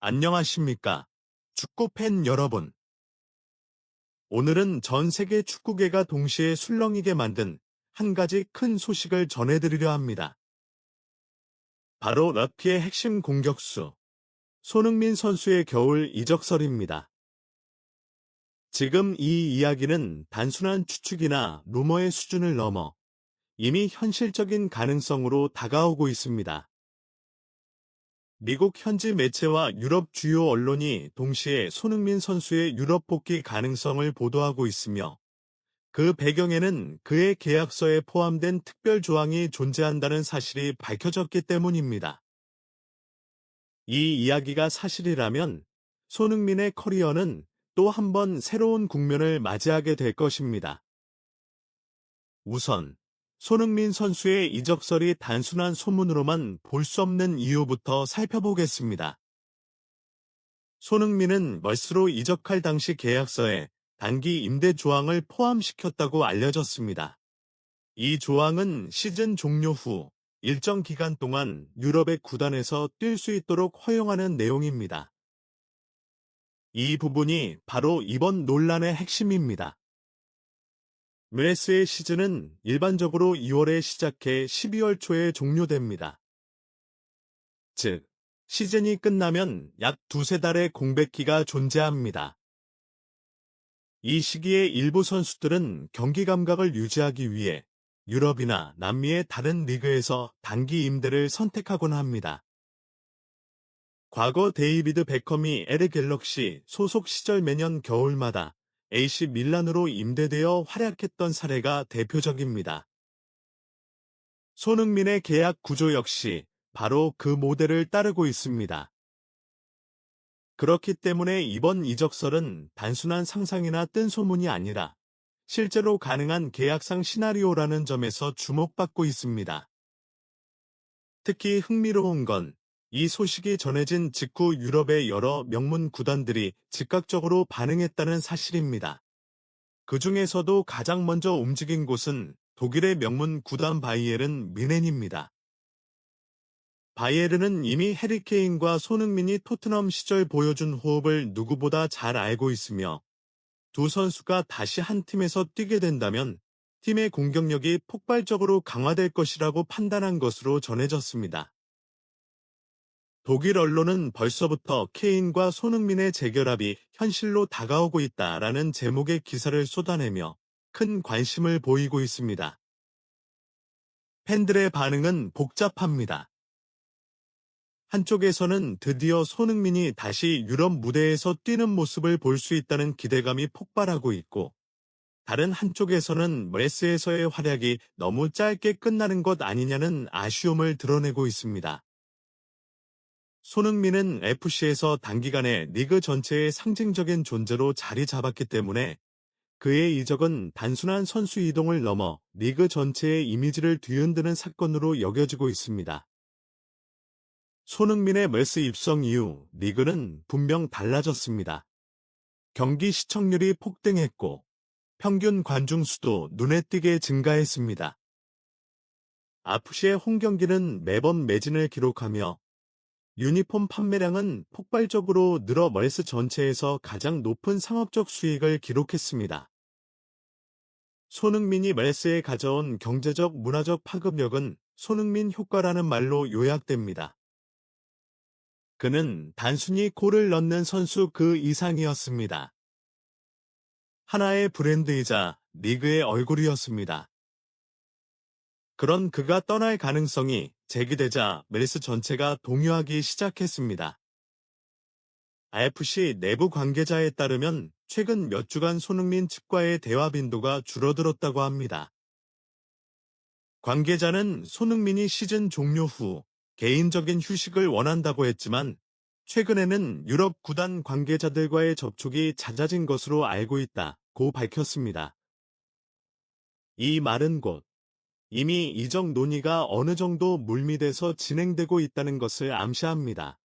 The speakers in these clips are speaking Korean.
안녕하십니까? 축구팬 여러분. 오늘은 전 세계 축구계가 동시에 술렁이게 만든 한 가지 큰 소식을 전해드리려 합니다. 바로 럭키의 핵심 공격수, 손흥민 선수의 겨울 이적설입니다. 지금 이 이야기는 단순한 추측이나 루머의 수준을 넘어 이미 현실적인 가능성으로 다가오고 있습니다. 미국 현지 매체와 유럽 주요 언론이 동시에 손흥민 선수의 유럽 복귀 가능성을 보도하고 있으며 그 배경에는 그의 계약서에 포함된 특별 조항이 존재한다는 사실이 밝혀졌기 때문입니다. 이 이야기가 사실이라면 손흥민의 커리어는 또 한 번 새로운 국면을 맞이하게 될 것입니다. 우선 손흥민 선수의 이적설이 단순한 소문으로만 볼 수 없는 이유부터 살펴보겠습니다. 손흥민은 멀스로 이적할 당시 계약서에 단기 임대 조항을 포함시켰다고 알려졌습니다. 이 조항은 시즌 종료 후 일정 기간 동안 유럽의 구단에서 뛸 수 있도록 허용하는 내용입니다. 이 부분이 바로 이번 논란의 핵심입니다. 메스의 시즌은 일반적으로 2월에 시작해 12월 초에 종료됩니다. 즉, 시즌이 끝나면 약 두세 달의 공백기가 존재합니다. 이 시기에 일부 선수들은 경기 감각을 유지하기 위해 유럽이나 남미의 다른 리그에서 단기 임대를 선택하곤 합니다. 과거 데이비드 베컴이 LA 갤럭시 소속 시절 매년 겨울마다 AC 밀란으로 임대되어 활약했던 사례가 대표적입니다. 손흥민의 계약 구조 역시 바로 그 모델을 따르고 있습니다. 그렇기 때문에 이번 이적설은 단순한 상상이나 뜬 소문이 아니라 실제로 가능한 계약상 시나리오라는 점에서 주목받고 있습니다. 특히 흥미로운 건 이 소식이 전해진 직후 유럽의 여러 명문 구단들이 즉각적으로 반응했다는 사실입니다. 그 중에서도 가장 먼저 움직인 곳은 독일의 명문 구단 바이에른 뮌헨입니다. 바이에른은 이미 해리 케인과 손흥민이 토트넘 시절 보여준 호흡을 누구보다 잘 알고 있으며 두 선수가 다시 한 팀에서 뛰게 된다면 팀의 공격력이 폭발적으로 강화될 것이라고 판단한 것으로 전해졌습니다. 독일 언론은 벌써부터 케인과 손흥민의 재결합이 현실로 다가오고 있다라는 제목의 기사를 쏟아내며 큰 관심을 보이고 있습니다. 팬들의 반응은 복잡합니다. 한쪽에서는 드디어 손흥민이 다시 유럽 무대에서 뛰는 모습을 볼 수 있다는 기대감이 폭발하고 있고, 다른 한쪽에서는 메스에서의 활약이 너무 짧게 끝나는 것 아니냐는 아쉬움을 드러내고 있습니다. 손흥민은 FC에서 단기간에 리그 전체의 상징적인 존재로 자리 잡았기 때문에 그의 이적은 단순한 선수 이동을 넘어 리그 전체의 이미지를 뒤흔드는 사건으로 여겨지고 있습니다. 손흥민의 메스 입성 이후 리그는 분명 달라졌습니다. 경기 시청률이 폭등했고 평균 관중 수도 눈에 띄게 증가했습니다. FC의 홈경기는 매번 매진을 기록하며 유니폼 판매량은 폭발적으로 늘어 멀스 전체에서 가장 높은 상업적 수익을 기록했습니다. 손흥민이 멜스에 가져온 경제적 문화적 파급력은 손흥민 효과라는 말로 요약됩니다. 그는 단순히 골을 넣는 선수 그 이상이었습니다. 하나의 브랜드이자 리그의 얼굴이었습니다. 그런 그가 떠날 가능성이 제기되자 멜스 전체가 동요하기 시작했습니다. AFC 내부 관계자에 따르면 최근 몇 주간 손흥민 측과의 대화 빈도가 줄어들었다고 합니다. 관계자는 손흥민이 시즌 종료 후 개인적인 휴식을 원한다고 했지만 최근에는 유럽 구단 관계자들과의 접촉이 잦아진 것으로 알고 있다고 밝혔습니다. 이 말은 곧 이미 이적 논의가 어느 정도 물밑에서 진행되고 있다는 것을 암시합니다.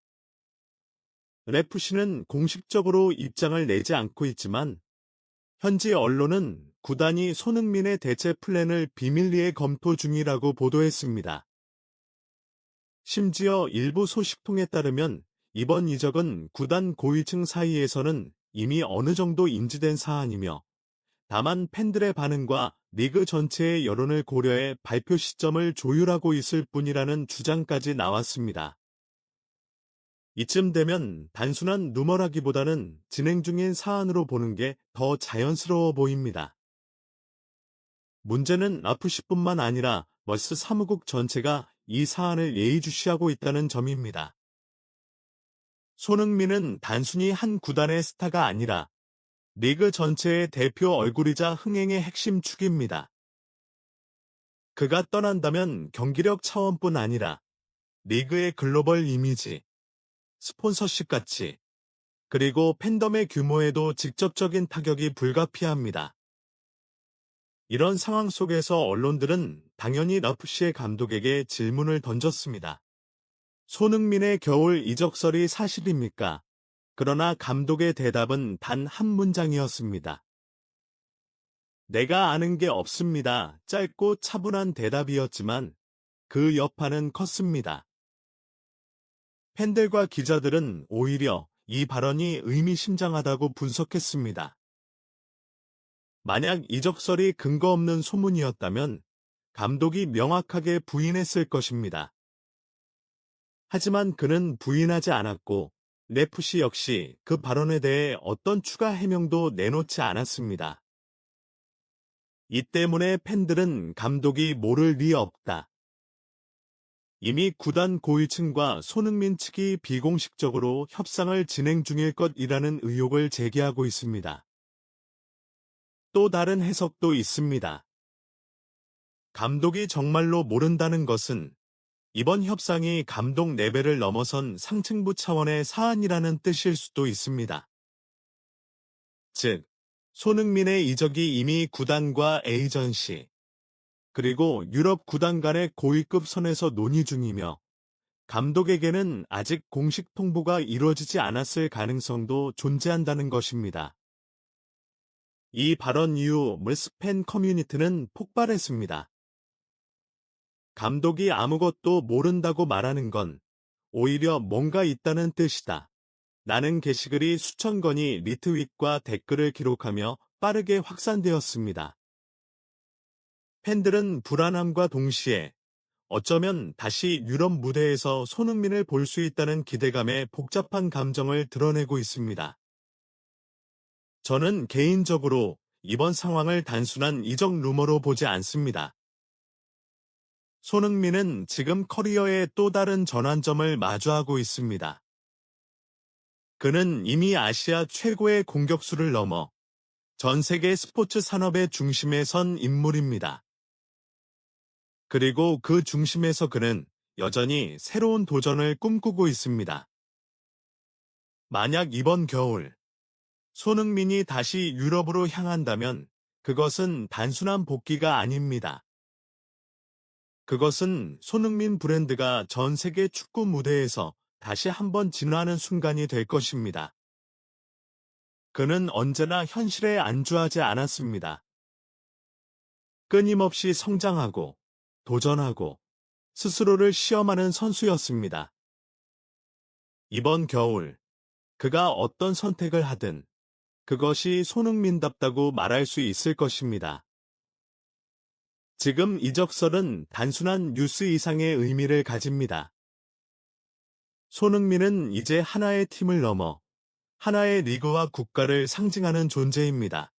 FC는 공식적으로 입장을 내지 않고 있지만 현지 언론은 구단이 손흥민의 대체 플랜을 비밀리에 검토 중이라고 보도했습니다. 심지어 일부 소식통에 따르면 이번 이적은 구단 고위층 사이에서는 이미 어느 정도 인지된 사안이며 다만 팬들의 반응과 리그 전체의 여론을 고려해 발표 시점을 조율하고 있을 뿐이라는 주장까지 나왔습니다. 이쯤 되면 단순한 루머라기보다는 진행 중인 사안으로 보는 게 더 자연스러워 보입니다. 문제는 라프시뿐만 아니라 머스 사무국 전체가 이 사안을 예의주시하고 있다는 점입니다. 손흥민은 단순히 한 구단의 스타가 아니라 리그 전체의 대표 얼굴이자 흥행의 핵심 축입니다. 그가 떠난다면 경기력 차원뿐 아니라 리그의 글로벌 이미지, 스폰서십 가치, 그리고 팬덤의 규모에도 직접적인 타격이 불가피합니다. 이런 상황 속에서 언론들은 당연히 라프시의 감독에게 질문을 던졌습니다. 손흥민의 겨울 이적설이 사실입니까? 그러나 감독의 대답은 단 한 문장이었습니다. 내가 아는 게 없습니다. 짧고 차분한 대답이었지만 그 여파는 컸습니다. 팬들과 기자들은 오히려 이 발언이 의미심장하다고 분석했습니다. 만약 이적설이 근거 없는 소문이었다면 감독이 명확하게 부인했을 것입니다. 하지만 그는 부인하지 않았고 레프시 역시 그 발언에 대해 어떤 추가 해명도 내놓지 않았습니다. 이 때문에 팬들은 감독이 모를 리 없다. 이미 구단 고위층과 손흥민 측이 비공식적으로 협상을 진행 중일 것이라는 의혹을 제기하고 있습니다. 또 다른 해석도 있습니다. 감독이 정말로 모른다는 것은 이번 협상이 감독 레벨을 넘어선 상층부 차원의 사안이라는 뜻일 수도 있습니다. 즉, 손흥민의 이적이 이미 구단과 에이전시, 그리고 유럽 구단 간의 고위급 선에서 논의 중이며 감독에게는 아직 공식 통보가 이루어지지 않았을 가능성도 존재한다는 것입니다. 이 발언 이후 물스 팬 커뮤니티는 폭발했습니다. 감독이 아무것도 모른다고 말하는 건 오히려 뭔가 있다는 뜻이다. 라는 게시글이 수천 건이 리트윗과 댓글을 기록하며 빠르게 확산되었습니다. 팬들은 불안함과 동시에 어쩌면 다시 유럽 무대에서 손흥민을 볼 수 있다는 기대감에 복잡한 감정을 드러내고 있습니다. 저는 개인적으로 이번 상황을 단순한 이적 루머로 보지 않습니다. 손흥민은 지금 커리어의 또 다른 전환점을 마주하고 있습니다. 그는 이미 아시아 최고의 공격수를 넘어 전 세계 스포츠 산업의 중심에 선 인물입니다. 그리고 그 중심에서 그는 여전히 새로운 도전을 꿈꾸고 있습니다. 만약 이번 겨울 손흥민이 다시 유럽으로 향한다면 그것은 단순한 복귀가 아닙니다. 그것은 손흥민 브랜드가 전 세계 축구 무대에서 다시 한번 진화하는 순간이 될 것입니다. 그는 언제나 현실에 안주하지 않았습니다. 끊임없이 성장하고 도전하고 스스로를 시험하는 선수였습니다. 이번 겨울 그가 어떤 선택을 하든 그것이 손흥민답다고 말할 수 있을 것입니다. 지금 이적설은 단순한 뉴스 이상의 의미를 가집니다. 손흥민은 이제 하나의 팀을 넘어 하나의 리그와 국가를 상징하는 존재입니다.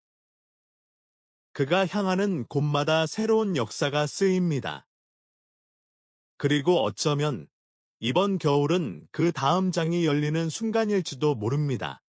그가 향하는 곳마다 새로운 역사가 쓰입니다. 그리고 어쩌면 이번 겨울은 그 다음 장이 열리는 순간일지도 모릅니다.